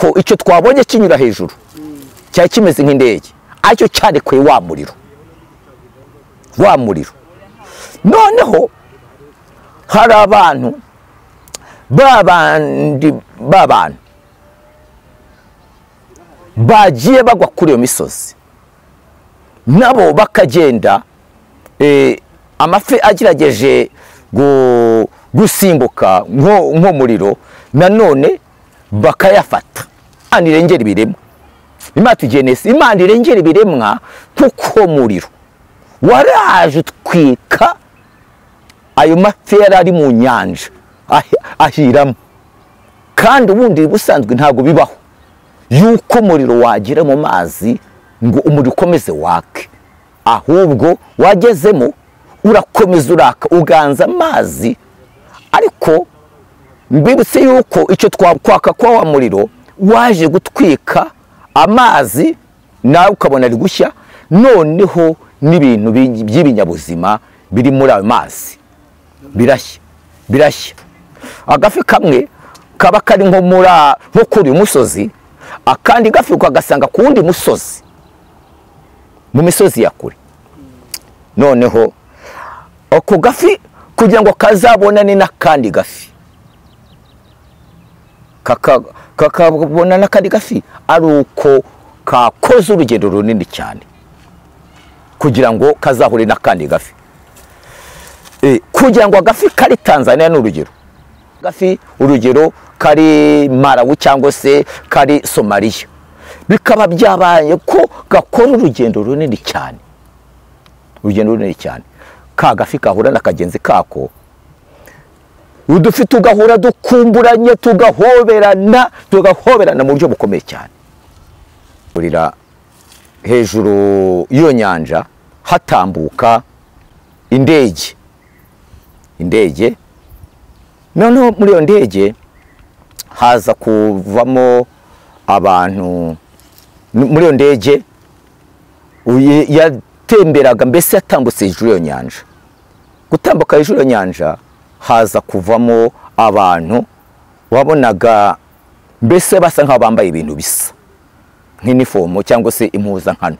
yuko icyo twabonye kinyura hejuru cyari kimeze nk'indege aricyo cyarekuye wa muriro noneho hari abantu b'abantu bagiye bagwa kuri iyo misozi nabo bakagenda amafi agerageje gusimbuka nk'umuriro nanone bakayafata. Imana irengera ibiremwa, Imana tugenese, Imana irengera ibiremwa kuko muriro waraje utwika ayo mafi yari ari mu nyanja ahiramo. Kandi ubundi busanzwe ntabwo bibaho yuko umuriro wagira mu mazi ngo umuriro ukomeze wake, ahubwo wagezemo urakomeza uraka uganza amazi. Ariko mbibutse yuko icyo twakwaka kwa wa muriro waje gutwika amazi nawe ukabona ari gushya, noneho n'ibintu by'ibinyabuzima biri muri ayo mazi birashya. Agafi kamwe kaba kari nko kuri umusozi, akandi gafi ukagasanga ku wundi musozi, mu misozi ya kure. Noneho ako gafi kugira ngo kazabonane n'akandi gafi, kakabona n'akandi gafi, ari uko kakoze urugendo runini cyane kugira ngo kazahure n'akandi gafi. Kugira ngo agafi kari Tanzania n'urugero, gafi urugero kari Malawi cyangwa se kari Somalia, bikaba byabaye ko gakora urugendo runini cyane, ka gafi kahura n'akagenzi kako, udufi tugahura dukumburanye, tugahoberana mu buryo bukomeye cyane. Urira hejuru iyo nyanja hatambuka indege. Noneho muri iyo ndege haza kuvamo abantu. Muri iyo ndege yatemberaga, mbese yatambutse hejuru iyo nyanja. Gutambuka hejuru iyo nyanja haza kuvamo abantu wabonaga mbese basa nk'aho bambaye ibintu bisa nk'inifomo cyangwa se impuzankano.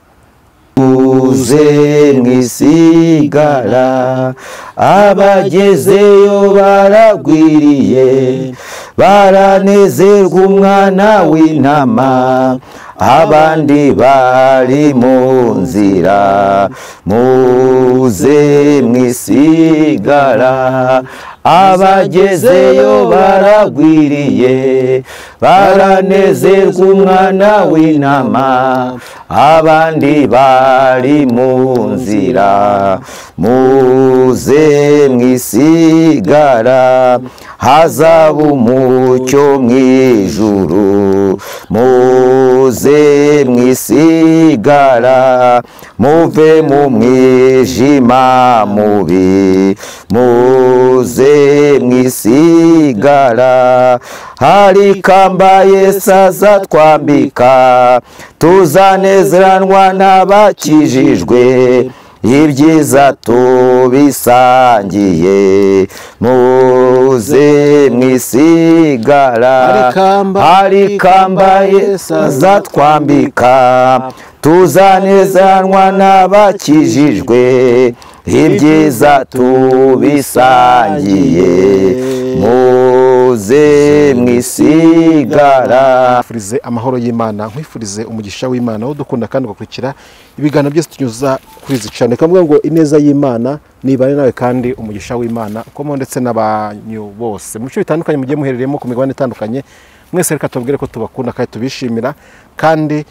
Uze mwisigara abagezeyo baragwiriye, baranezerwa umwana w'intama, abandi bari mu nzira. Muze mwisigara abagezeyo baragwiriye, baranezerwa umwana w'intama, abandi bari mu nzira. Muze mwisigara hazaba umucyo mw'ijuru. Muze mwisigara muve mu mwijima mubi. Muze mwisigara hari kambaye saza twambika, tuzanezeranwa n'abakijijwe, ibyiza tubisangiye. Muze mwisigara hari kambaye saza twambika, tuzanezeranwa n'abakijijwe, ibyiza tubisangiye. Muze mwisigara. Furize amahoro y'Imana, nkwifurize umugisha w'Imana wo dukunda kandi ugakurikira ibiganiro byose tunyuza kuri izi channel. Kavuga ngo ineza y'Imana nibane nawe kandi umugisha w'Imana komo ndetse n'abanyu bose mu bice bitandukanye mugiye muherereyemo ku migabane itandukanye. Mwese reka tubabwire ko tubakunda kandi tubishimira, kandi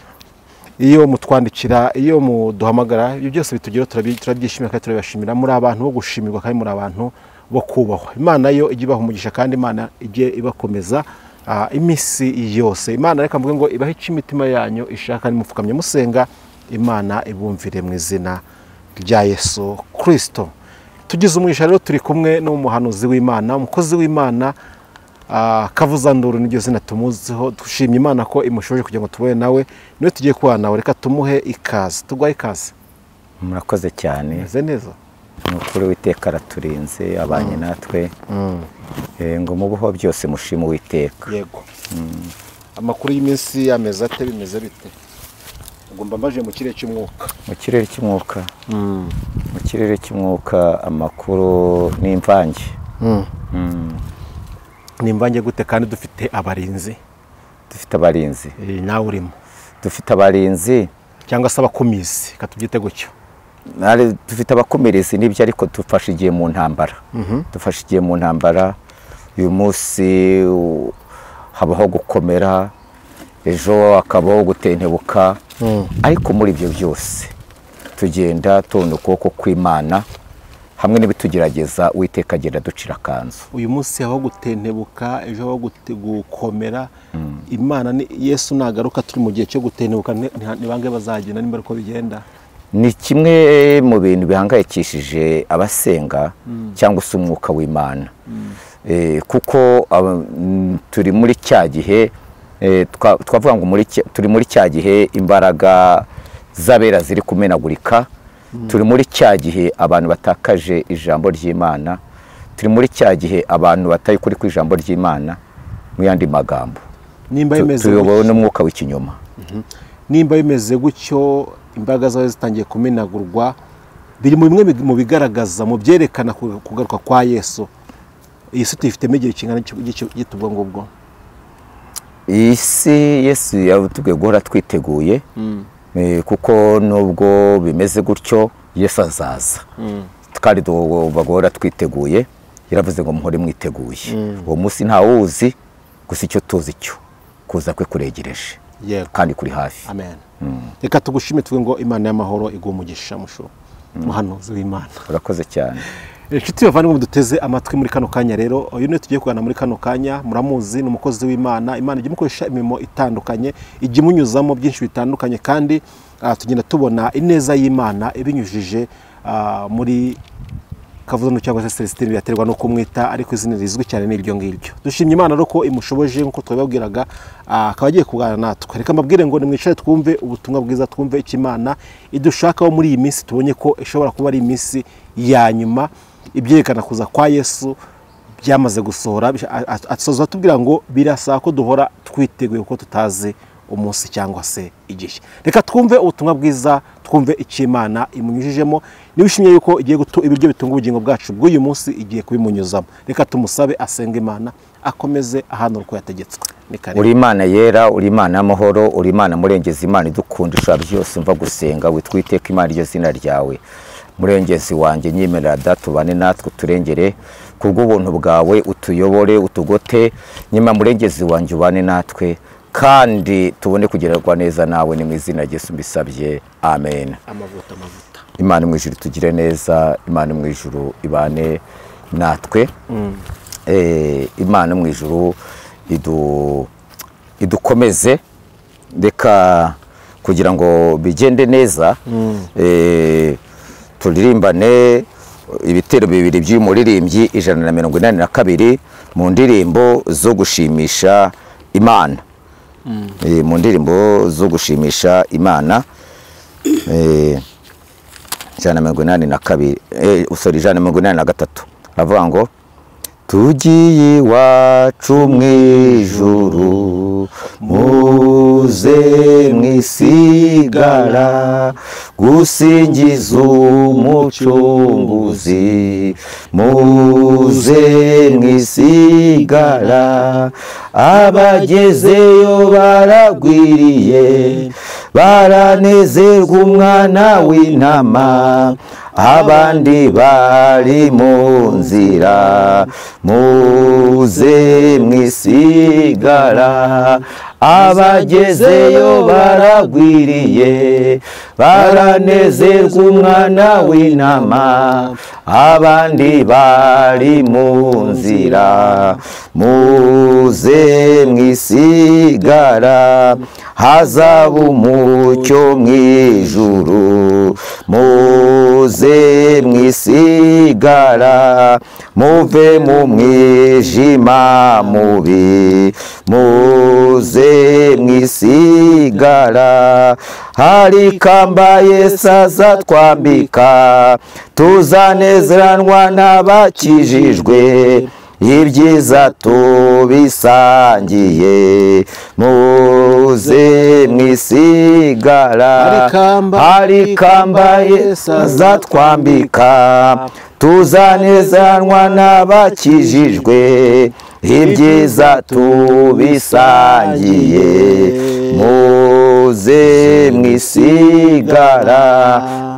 iyo mutwandikira, iyo muduhamagara, ibyo byose bitugiro turabyishimira kandi turabashimira. Muri abantu bo gushimirwa kandi muri abantu bo kubahwa. Imana yo ijye ibaha umugisha kandi Imana ijye ibakomeza imisi yose. Imana reka mvuge ngo ibahe imitima yanyu ishaka, nimupfukamye musenga, Imana ibumvire mu izina rya Yesu Kristo. Tugize umugisha rero, turi kumwe n'umuhanuzi w'Imana, umukozi w'Imana, Kavuzanduru n'iryo zina tumuziho. Dushimye Imana ko imushoje kugira ngo tubone nawe, niwe tugiye kubana nawe. Reka tumuhe ikaze. Tugwaye ikaze. Murakoze cyane. Meze neza. Umukuru w'Iteka araturinze, abanye natwe. Ngo mubuho byose mushima Uwiteka. Yego. amakuru y'iminsi y'amezi ate bimeze bite? Ugomba mbaje mu kirere cy'umwuka. Mu kirere cy'umwuka. Mu kirere cy'umwuka amakuru n'imvange. Nimvange gute kandi dufite abarinzi? Dufite abarinzi. Nawe urimo. Dufite abarinzi cyangwa se abakomisi katubyite gutyo. Dufite abakomerezi n'ibyo ariko dufashe igihe mu ntambara. Dufashe igihe mu ntambara. Uyu munsi habaho gukomera, ejo akabaho gutentebuka, ariko muri ibyo byose tugenda tubona ukuboko kw'Imana hamwe n'ibitugerageza Uwiteka agenda ducira akanzu. Uyu munsi habaho gutentebuka, ejo habaho gukomera. Imana ni Yesu nagaruka turi mu gihe cyo gutentebuka, ni bange bazagenda nimba uko bigenda. Ni kimwe mu bintu bihangayikishije abasenga cyangwa se umwuka w'Imana. Kuko turi muri cya gihe twavuga ngo turi muri cya gihe imbaraga z'abera ziri kumenagurika. Turi muri cya gihe abantu batakaje ijambo ry'Imana. Turi muri cya gihe abantu bataye kuri ku ijambo ry'Imana mu yandi magambo. Tuyobowe n'umwuka w'ikinyoma. Nimba bimeze gutyo, imbaraga zawe zitangiye kumenagurwa, biri mu bimwe mu bigaragaza mu byerekana kugaruka kwa Yesu. Yesu tuyifitemo igihe kingana gitubwo ngubwo. Isi Yesu yatubwiye guhora twiteguye, kuko nubwo bimeze gutyo Yesu azaza. Kandi bagora twiteguye, yaravuze ngo muhore mwiteguye. Uwo munsi ntawuzi, gusa icyo tuzi cyo kuza kwe kuregereje kandi kuri hafi. Amen. Reka tugushime tuvuge ngo Imana y'amahoro iguha umugisha muhanuzi w'Imana. Urakoze cyane. Inshuti bavandimwe duteze amatwi muri kano kanya rero, uyu niwe tugiye kugana muri kano kanya, muramuzi, ni umukozi w'Imana. Imana ijya imukoresha imirimo itandukanye, ijya imunyuzamo byinshi bitandukanye, kandi tugenda tubona ineza y'Imana ibinyujije muri Kavuzo cyangwa se Celestine, byaterwa no kumwita, ariko izina rizwi cyane n'iryo ngiryo. Dushimye Imana roko imushoboje nkuko twababwiraga, akaba agiye kugana natwe. Reka mbabwire ngo nimwicare twumve ubutumwa bwiza, twumve icyo Imana idushakaho muri iyi minsi. Tubonye ko ishobora kuba ari iminsi ya nyuma, ibyerekana kuza kwa Yesu byamaze gusohora. Asoza tubwira ngo birasaba ko duhora twiteguye kuko tutazi umunsi cyangwa se igihe. Reka twumve ubutumwa bwiza, twumve icyo Imana imunyujijemo. Nibishimye yuko igiye ibiryo bitunga ubugingo bwacu bw'uyu munsi igiye kubimunyuzamo. Reka tumusabe asenge Imana akomeze ahantu uko yategetswe. Uri Imana yera, uri Imana y'amahoro, uri Imana murengezi, Imana idukundisha byose, umva gusenga witwiteka Imana iryo zina ryawe. Murengezi wanjye nyemerera datubane natwe turengere kubw'ubuntu bwawe, utuyobore utugote. Nyuma murengezi wanjye ubane natwe kandi tubone kugererwa neza nawe, ni mu izina Yesu mbisabye, amen. Amavuta. Imana mu ijuru tugire neza, Imana mu ijuru ibane natwe. Imana mu ijuru idukomeze, reka kugira ngo bigende neza. Turirimbane ibitero bibiri by'umuririmbyi 182 mu ndirimbo zo gushimisha Imana. Mu ndirimbo zo gushimisha Imana 183 avuga ngo tugiye iwacu mu ijuru, muze mwisigara gusingiza umucunguzi, muze mwisigara. Abagezeyo baragwiriye, baranezerwa umwana w'intama, abandi bari mu nzira, muze mwisigara. Abagezeyo baragwiriye, baranezerwa umwana w'intama, abandi bari mu nzira, muze mwisigara. Hazaba umucyo mu ijuru, muze mwisigara. Muve mu mwijima mubi, muze mwisigara. Hari kamba Yesu azatwambika, tuzanezeranwa n'abakijijwe. ibyiza tubisangiye, muze mwisigara, hari kamba Yesu azatwambika, tuzanezanwa n'abakijijwe, ibyiza tubisangiye, muze mwisigara.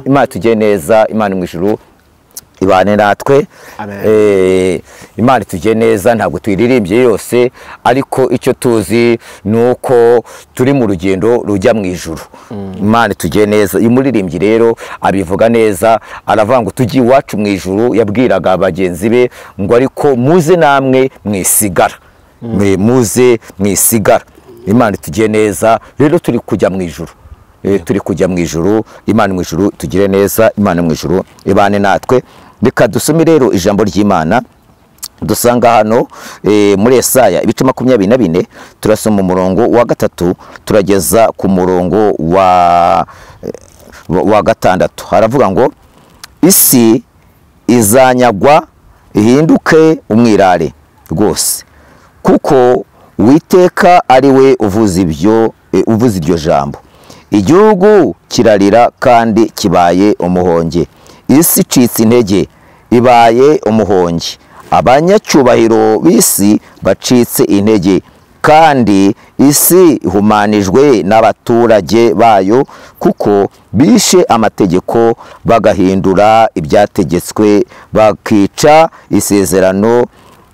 Imana tujye neza, Imana mu ijuru ibane natwe. Imana tujye neza, ntabwo tuyiririmbye yose, ariko icyo tuzi ni uko turi mu rugendo rujya mu ijuru. Imana tujye neza. Uyu muririmbyi rero abivuga neza, aravuga ngo tujye iwacu mu ijuru. Yabwiraga bagenzi be ngo ariko muze namwe mwisigara, muze mwisigara. Imana tujye neza rero, turi kujya mu ijuru, turi kujya mu ijuru. Imana mu ijuru tugire neza, Imana mu ijuru ibane natwe. Reka dusome rero ijambo ry'Imana dusanga hano muri Yesaya ibice 24, turasoma umurongo wa 3 turageza ku murongo wa 6. Haravuga ngo isi izanyagwa ihinduke umwirare rwose, kuko Uwiteka ari we uvuza iryo jambo. Igihugu kirarira kandi kibaye umuhonge, isi icitse intege ibaye umuhonge, abanyacyubahiro b'isi bacitse intege, kandi isi ihumanijwe n'abaturage bayo, kuko bishe amategeko bagahindura ibyategetswe, bakica isezerano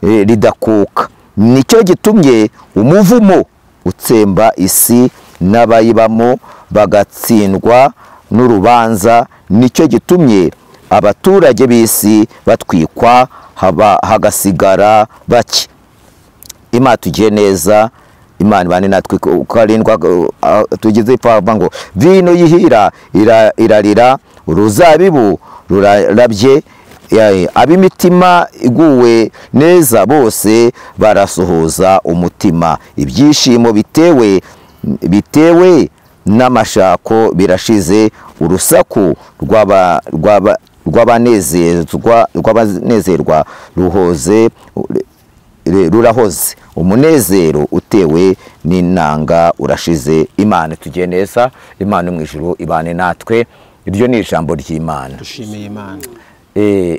ridakuka. Nicyo gitumye umuvumo utsemba isi n'abayibamo bagatsindwa n'urubanza. Nicyo gitumye abaturage b'isi batwikwa hagasigara bake. Imana tugiye neza, Imana ibane natwe. Karindwa tugize ipfa ngo vino yihira irarira, uruzabibu rurarabye, ab'imitima iguwe neza bose barasuhuza umutima. Ibyishimo bitewe n'amashako birashize, urusaku rw'abanezerwa rurahoze, umunezero utewe n'inanga urashize. Imana tugiye neza, Imana mu ijuru ibane natwe. Iryo ni ijambo ry'Imana. Dushimiye Imana.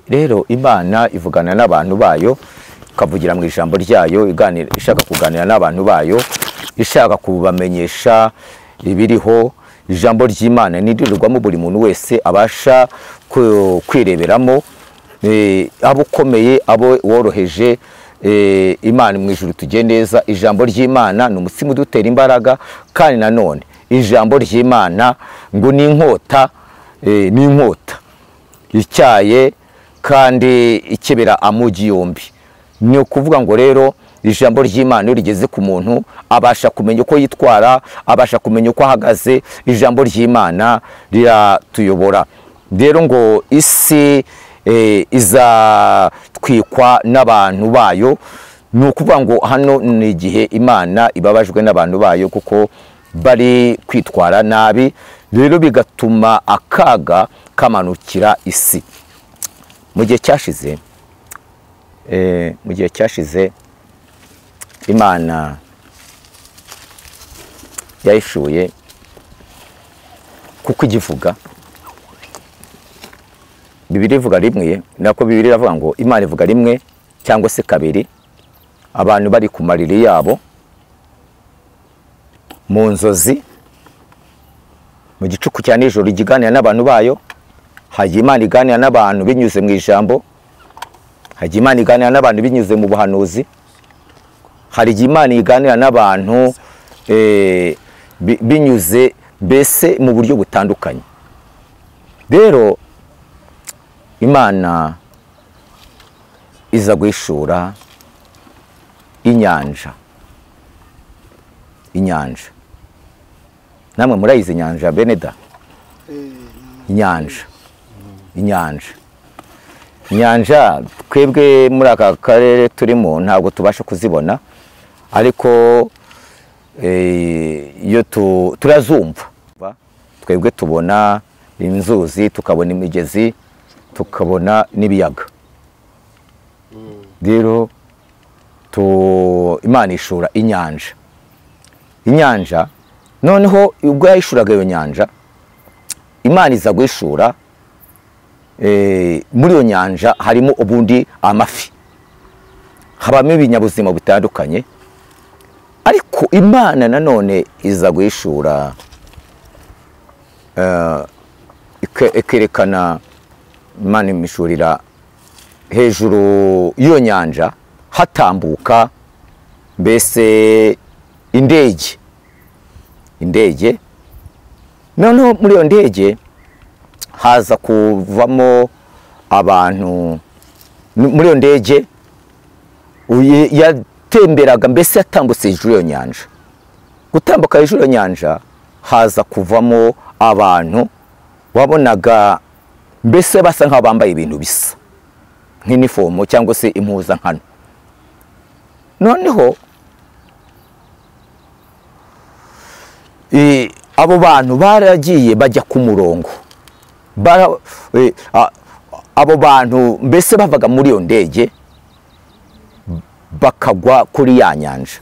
Rero Imana ivugana n'abantu bayo, ikavugira mu ijambo ryayo, ishaka kuganira n'abantu bayo, ishaka kubamenyesha ibiriho. Ijambo ry'Imana nirirwamo buri muntu wese abasha kwireberamo, abo ukomeye, abo woroheje. Imana mu ijuru tujye neza. Ijambo ry'Imana ni umutsima udutera imbaraga, kandi nanone ijambo ry'Imana ngo ni inkota, ni inkota icyaye kandi ikebera amugi yombi. Ni ukuvuga ngo rero ijambo ry'Imana iyo rigeze ku muntu abasha kumenya uko yitwara, abasha kumenya uko ahagaze. Ijambo ry'Imana riratuyobora. Rero ngo isi izatwikwa n'abantu bayo. Ni ukuvuga ngo hano ni igihe Imana ibabajwe n'abantu bayo, kuko bari kwitwara nabi, rero bigatuma akaga kamanukira isi. Mu gihe cyashize Imana yahishuye, kuko igivuga Bibiliya ivuga rimwe, nako Bibiliya iravuga ngo Imana ivuga rimwe cyangwa se kabiri, abantu bari ku mariri yabo, mu nzozi, mu gicuku cya nijoro iganira n'abantu bayo. Hajya Imana iganira n'abantu binyuze mu ijambo, hajya Imana iganira n'abantu binyuze mu buhanuzi, hari igihe Imana iganira n'abantu binyuze mbese mu buryo butandukanye. Rero Imana iza guhishura inyanja. Namwe murayizi inyanja Beneda? Inyanja twebwe muri aka karere turimo ntabwo tubasha kuzibona, ariko iyo turazumva. Twebwe tubona inzuzi, tukabona imigezi, tukabona n'ibiyaga. Rero Imana ishura inyanja noneho ubwo yayishuraga iyo nyanja Imana iza guhishura muri iyo nyanja harimo ubundi amafi, habamo ibinyabuzima bitandukanye, ariko Imana nanone iza guhishura ikerekana, Imana imishurira hejuru y'iyo nyanja hatambuka mbese indege noneho muri iyo ndege haza kuvamo abantu. Muri iyo ndege yatemberaga mbese yatambutse hejuru y'iyo nyanja, gutambuka hejuru y'iyo nyanja haza kuvamo abantu wabonaga mbese basa nk'aho bambaye ibintu bisa nk'inifomo cyangwa se impuzankano. Noneho abo bantu baragiye bajya ku murongo, abo bantu mbese bavaga muri iyo ndege bakagwa kuri ya nyanja.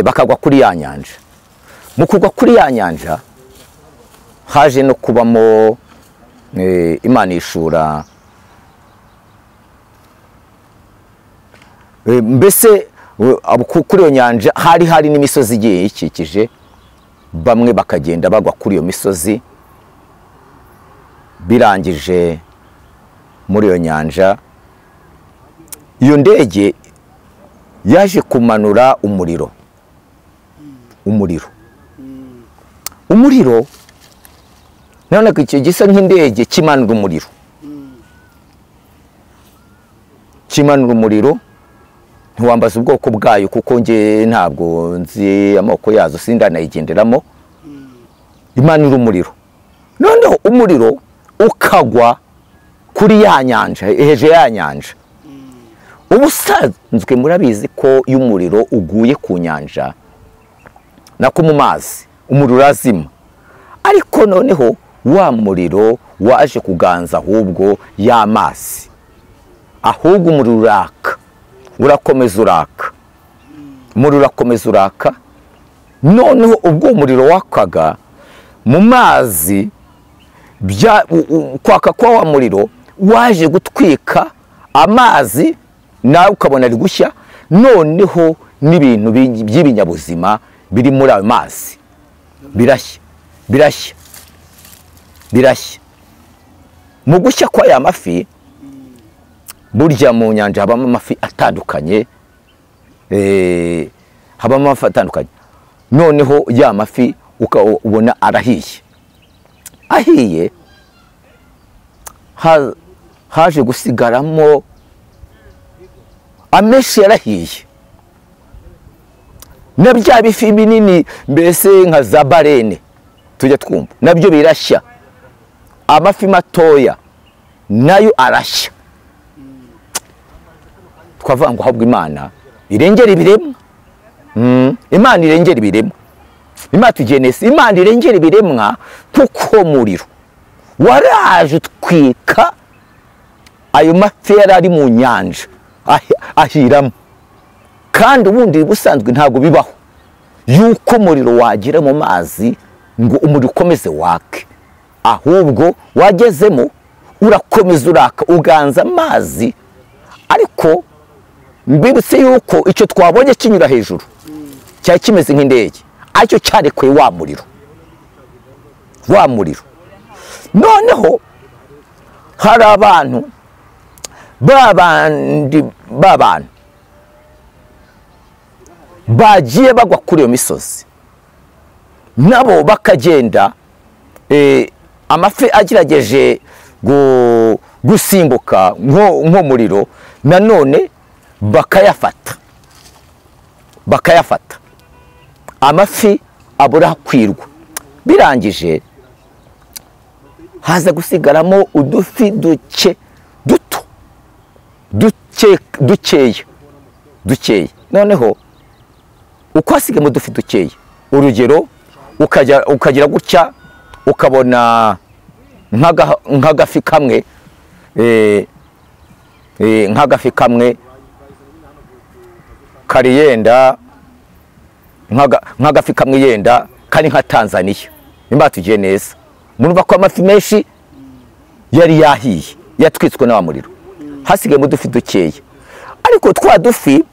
Bakagwa kuri ya nyanja. Mu kugwa kuri ya nyanja haje no kubamo Imana ishura mbese kuri iyo nyanja hari n'imisozi igiye ikikije, bamwe bakagenda bagwa kuri iyo misozi. Birangije muri iyo nyanja iyo ndege yaje kumanura umuriro none icyo gisa nk'indege kimanura umuriro. Ntiwambaza ubwoko bwayo kuko nge ntabwo nzi amoko yazo, sindanayigenderamo. Imanura umuriro, noneho umuriro ukagwa kuri ya nyanja, hejuru ya nyanja. Ubusanzwe murabizi ko iyo umuriro uguye ku nyanja nako mu mazi umuriro urazima, ariko noneho wa muriro waje kuganza ahubwo y'amazi, ahubwo umuriro uraka, urakomeza uraka, umuriro urakomeza uraka. Noneho ubwo umuriro wakaga mu mazi, kwaka kwa wa muriro waje gutwika amazi, nawe ukabona ari gushya. Noneho n'ibintu by'ibinyabuzima biri muri ayo mazi birashya. Mu gushya kwa ya mafi, burya mu nyanja habamo amafi atandukanye, noneho ya mafi ukabona ahiye, haje gusigaramo amenshi yarahiye, na bya bifi binini mbese nka za barene tujya twumva nabyo birashya. Amafi matoya nayo arashya. Twavuga ngo ahubwo Imana irengera ibiremwa, Imana irengera ibiremwa. Imana tugenese, Imana irengera ibiremwa kuko muriro waraje utwika ayo mafi yari ari mu nyanja ahiramo. Kandi ubundi busanzwe ntabwo bibaho yuko umuriro wagira mu mazi ngo umuriro ukomeze wake, ahubwo wagezemo urakomeza uraka, uganza amazi. Ariko mbibutse yuko icyo twabonye kinyura hejuru cyari kimeze nk'indege, aricyo cyarekuye wa muriro. Noneho hari abantu bagiye bagwa kuri iyo misozi, nabo bakagenda, amafi agerageje gusimbuka nk'umuriro, nanone bakayafata, amafi abura kwirwa. Birangije haza gusigaramo udufi dukeya. Noneho uko hasigamo udufi dukeya, urugero ukagira gutya ukabona nk'agafi kamwe nk'agafi kamwe kari yenda nk'agafi kamwe yenda kari nka Tanzania nimba tugiye neza murumva ko amafi menshi yari yahiye yatwitswe na muriro hasigaye mu dufi dukeya ariko twa dufi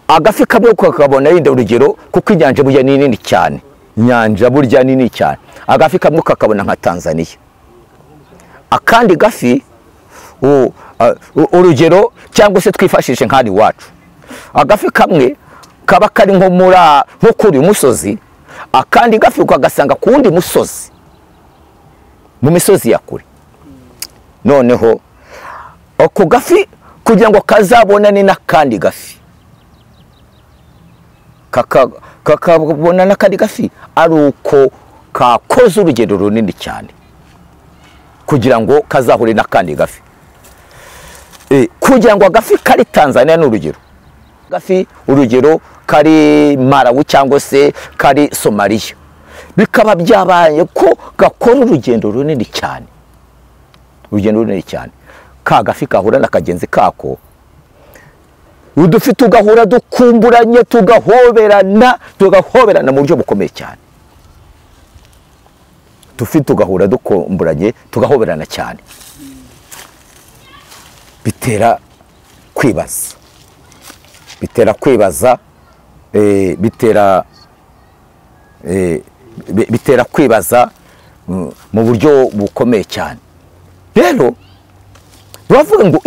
agafi kamwe ukakabona yenda urugero kuko inyanja burya ni nini cyane inyanja burya ni nini cyane agafi kamwe ukakabona nka Tanzania akandi gafi urugero cyangwa se twifashishe nk'ari wacu agafi kamwe kaba kari nko kuri umusozi akandi gafi ukagasanga ku wundi musozi mu misozi ya kure noneho ako gafi kugira ngo kazabonane n'akandi gafi kakabona n'akandi gafi ari uko kakoze urugendo runini cyane kugira ngo kazahure n'akandi gafi kugira ngo agafi kari Tanzania n'urugero gafi urugero kari Malawi cyangwa se kari Somalia bikaba byabaye ko gakora urugendo runini cyane ka gafi kahura n'akagenzi kako udufi tugahura dukumburanye tugahoberana mu buryo bukomeye cyane dufi tugahura dukumburanye tugahoberana cyane bitera kwibaza mu buryo bukomeye cyane rero bavuga ngo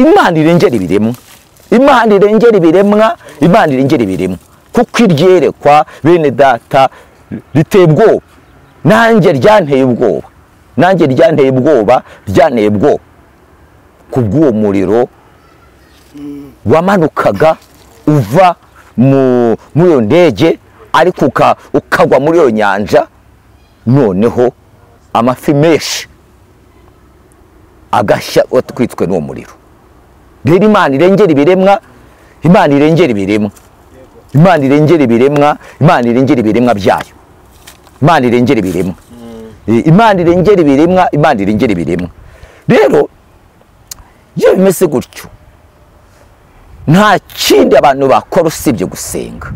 Imana irengera ibiremwa kuko iryerekwa bene data riteye ubwoba nanjye ryanteye ubwoba kubw'uwo muriro wamanukaga uva muri iyo ndege ariko ukagwa muri iyo nyanja noneho amafi menshi agashya watwitswe n'uwo muriro rero Imana irengera ibiremwa byayo Imana irengera ibiremwa rero iyo bimeze gutyo nta kindi abantu bakora usibye gusenga